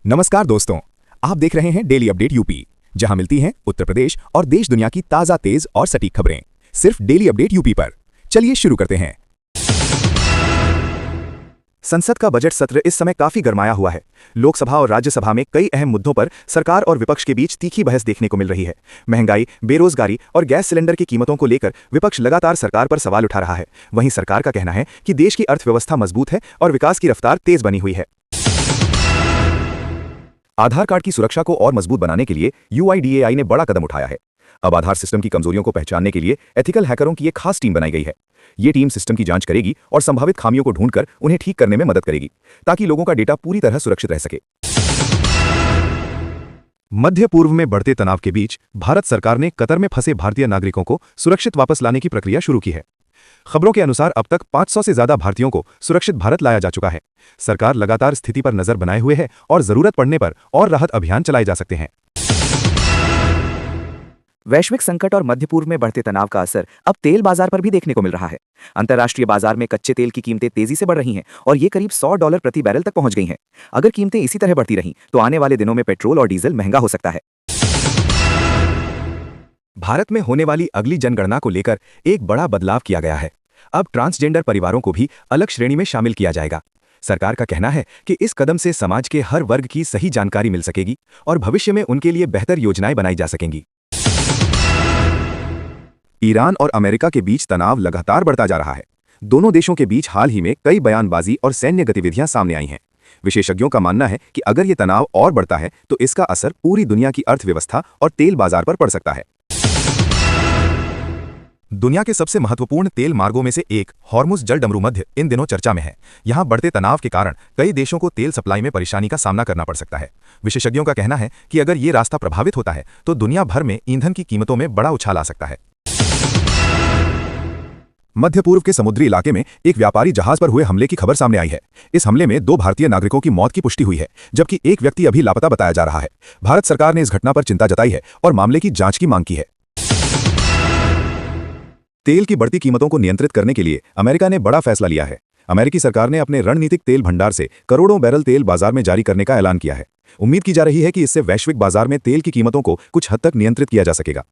नमस्कार दोस्तों, आप देख रहे हैं डेली अपडेट यूपी, जहां मिलती हैं उत्तर प्रदेश और देश दुनिया की ताजा, तेज और सटीक खबरें सिर्फ डेली अपडेट यूपी पर। चलिए शुरू करते हैं। संसद का बजट सत्र इस समय काफी गरमाया हुआ है। लोकसभा और राज्यसभा में कई अहम मुद्दों पर सरकार और विपक्ष के बीच तीखी बहस देखने को मिल रही है। महंगाई, बेरोजगारी और गैस सिलेंडर की कीमतों को लेकर विपक्ष लगातार सरकार पर सवाल उठा रहा है। वहीं सरकार का कहना है कि देश की अर्थव्यवस्था मजबूत है और विकास की रफ्तार तेज बनी हुई है। आधार कार्ड की सुरक्षा को और मजबूत बनाने के लिए UIDAI ने बड़ा कदम उठाया है। अब आधार सिस्टम की कमजोरियों को पहचानने के लिए एथिकल हैकरों की एक खास टीम बनाई गई है। ये टीम सिस्टम की जांच करेगी और संभावित खामियों को ढूंढकर उन्हें ठीक करने में मदद करेगी, ताकि लोगों का डेटा पूरी तरह सुरक्षित रह सके। मध्य पूर्व में बढ़ते तनाव के बीच भारत सरकार ने कतर में फंसे भारतीय नागरिकों को सुरक्षित वापस लाने की प्रक्रिया शुरू की है। खबरों के अनुसार अब तक 500 से ज्यादा भारतीयों को सुरक्षित भारत लाया जा चुका है। सरकार लगातार स्थिति पर नजर बनाए हुए है और जरूरत पड़ने पर और राहत अभियान चलाए जा सकते हैं। वैश्विक संकट और मध्य पूर्व में बढ़ते तनाव का असर अब तेल बाजार पर भी देखने को मिल रहा है। अंतर्राष्ट्रीय बाजार में कच्चे तेल की कीमतें तेजी से बढ़ रही हैं और ये करीब $100 प्रति बैरल तक पहुंच गई हैं। अगर कीमतें इसी तरह बढ़ती रहीं तो आने वाले दिनों में पेट्रोल और डीजल महंगा हो सकता है। भारत में होने वाली अगली जनगणना को लेकर एक बड़ा बदलाव किया गया है। अब ट्रांसजेंडर परिवारों को भी अलग श्रेणी में शामिल किया जाएगा। सरकार का कहना है कि इस कदम से समाज के हर वर्ग की सही जानकारी मिल सकेगी और भविष्य में उनके लिए बेहतर योजनाएं बनाई जा सकेंगी। ईरान और अमेरिका के बीच तनाव लगातार बढ़ता जा रहा है। दोनों देशों के बीच हाल ही में कई बयानबाजी और सैन्य गतिविधियां सामने आई हैं। विशेषज्ञों का मानना है कि अगर ये तनाव और बढ़ता है तो इसका असर पूरी दुनिया की अर्थव्यवस्था और तेल बाजार पर पड़ सकता है। दुनिया के सबसे महत्वपूर्ण तेल मार्गों में से एक हॉर्मुज जलडमरू मध्य इन दिनों चर्चा में है। यहां बढ़ते तनाव के कारण कई देशों को तेल सप्लाई में परेशानी का सामना करना पड़ सकता है। विशेषज्ञों का कहना है कि अगर ये रास्ता प्रभावित होता है तो दुनिया भर में ईंधन की कीमतों में बड़ा उछाल आ सकता है। मध्य पूर्व के समुद्री इलाके में एक व्यापारी जहाज पर हुए हमले की खबर सामने आई है। इस हमले में 2 भारतीय नागरिकों की मौत की पुष्टि हुई है, जबकि एक व्यक्ति अभी लापता बताया जा रहा है। भारत सरकार ने इस घटना पर चिंता जताई है और मामले की जांच की मांग की है। तेल की बढ़ती कीमतों को नियंत्रित करने के लिए अमेरिका ने बड़ा फैसला लिया है। अमेरिकी सरकार ने अपने रणनीतिक तेल भंडार से करोड़ों बैरल तेल बाजार में जारी करने का ऐलान किया है। उम्मीद की जा रही है कि इससे वैश्विक बाजार में तेल की कीमतों को कुछ हद तक नियंत्रित किया जा सकेगा।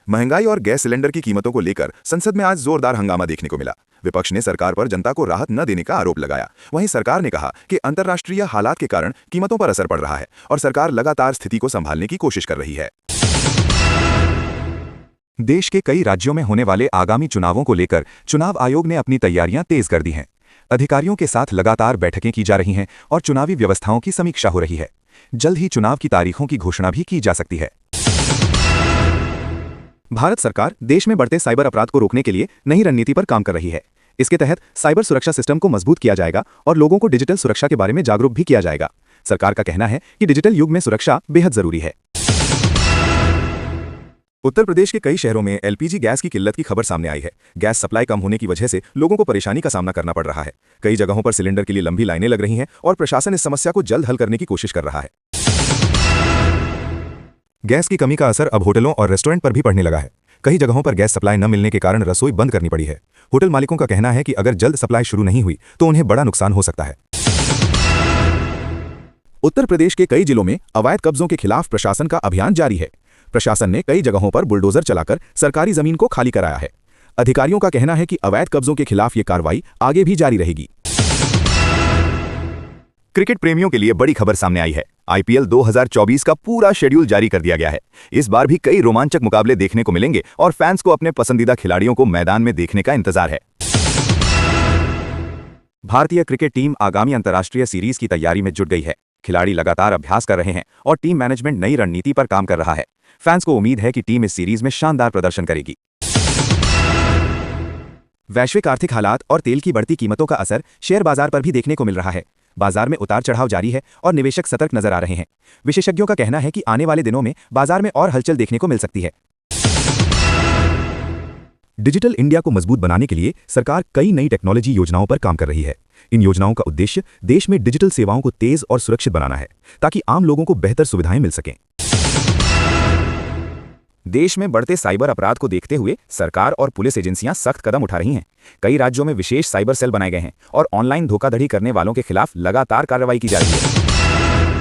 महंगाई और गैस सिलेंडर की कीमतों को लेकर संसद में आज जोरदार हंगामा देखने को मिला। विपक्ष ने सरकार पर जनता को राहत न देने का आरोप लगाया। वहीं सरकार ने कहा कि अंतर्राष्ट्रीय हालात के कारण कीमतों पर असर पड़ रहा है और सरकार लगातार स्थिति को संभालने की कोशिश कर रही है। देश के कई राज्यों में होने वाले आगामी चुनावों को लेकर चुनाव आयोग ने अपनी तैयारियां तेज कर दी हैं। अधिकारियों के साथ लगातार बैठकें की जा रही हैं और चुनावी व्यवस्थाओं की समीक्षा हो रही है। जल्द ही चुनाव की तारीखों की घोषणा भी की जा सकती है। भारत सरकार देश में बढ़ते साइबर अपराध को रोकने के लिए नई रणनीति पर काम कर रही है। इसके तहत साइबर सुरक्षा सिस्टम को मजबूत किया जाएगा और लोगों को डिजिटल सुरक्षा के बारे में जागरूक भी किया जाएगा। सरकार का कहना है कि डिजिटल युग में सुरक्षा बेहद जरूरी है। उत्तर प्रदेश के कई शहरों में LPG गैस की किल्लत की खबर सामने आई है। गैस सप्लाई कम होने की वजह से लोगों को परेशानी का सामना करना पड़ रहा है। कई जगहों पर सिलेंडर के लिए लंबी लाइनें लग रही हैं और प्रशासन इस समस्या को जल्द हल करने की कोशिश कर रहा है। गैस की कमी का असर अब होटलों और रेस्टोरेंट पर भी पड़ने लगा है। कई जगहों पर गैस सप्लाई न मिलने के कारण रसोई बंद करनी पड़ी है। होटल मालिकों का कहना है कि अगर जल्द सप्लाई शुरू नहीं हुई तो उन्हें बड़ा नुकसान हो सकता है। उत्तर प्रदेश के कई जिलों में अवैध कब्जों के खिलाफ प्रशासन का अभियान जारी है। प्रशासन ने कई जगहों पर बुलडोजर चलाकर सरकारी जमीन को खाली कराया है। अधिकारियों का कहना है कि अवैध कब्जों के खिलाफ ये कार्रवाई आगे भी जारी रहेगी। क्रिकेट प्रेमियों के लिए बड़ी खबर सामने आई है। IPL 2024 का पूरा शेड्यूल जारी कर दिया गया है। इस बार भी कई रोमांचक मुकाबले देखने को मिलेंगे और फैंस को अपने पसंदीदा खिलाड़ियों को मैदान में देखने का इंतजार है। भारतीय क्रिकेट टीम आगामी अंतर्राष्ट्रीय सीरीज की तैयारी में जुट गई है। खिलाड़ी लगातार अभ्यास कर रहे हैं और टीम मैनेजमेंट नई रणनीति पर काम कर रहा है। फैंस को उम्मीद है कि टीम इस सीरीज में शानदार प्रदर्शन करेगी। वैश्विक आर्थिक हालात और तेल की बढ़ती कीमतों का असर शेयर बाजार पर भी देखने को मिल रहा है। बाजार में उतार चढ़ाव जारी है और निवेशक सतर्क नजर आ रहे हैं। विशेषज्ञों का कहना है कि आने वाले दिनों में बाजार में और हलचल देखने को मिल सकती है। डिजिटल इंडिया को मजबूत बनाने के लिए सरकार कई नई टेक्नोलॉजी योजनाओं पर काम कर रही है। इन योजनाओं का उद्देश्य देश में डिजिटल सेवाओं को तेज और सुरक्षित बनाना है, ताकि आम लोगों को बेहतर सुविधाएं मिल सकें। देश में बढ़ते साइबर अपराध को देखते हुए सरकार और पुलिस एजेंसियां सख्त कदम उठा रही हैं। कई राज्यों में विशेष साइबर सेल बनाए गए हैं और ऑनलाइन धोखाधड़ी करने वालों के खिलाफ लगातार कार्रवाई की जा रही है।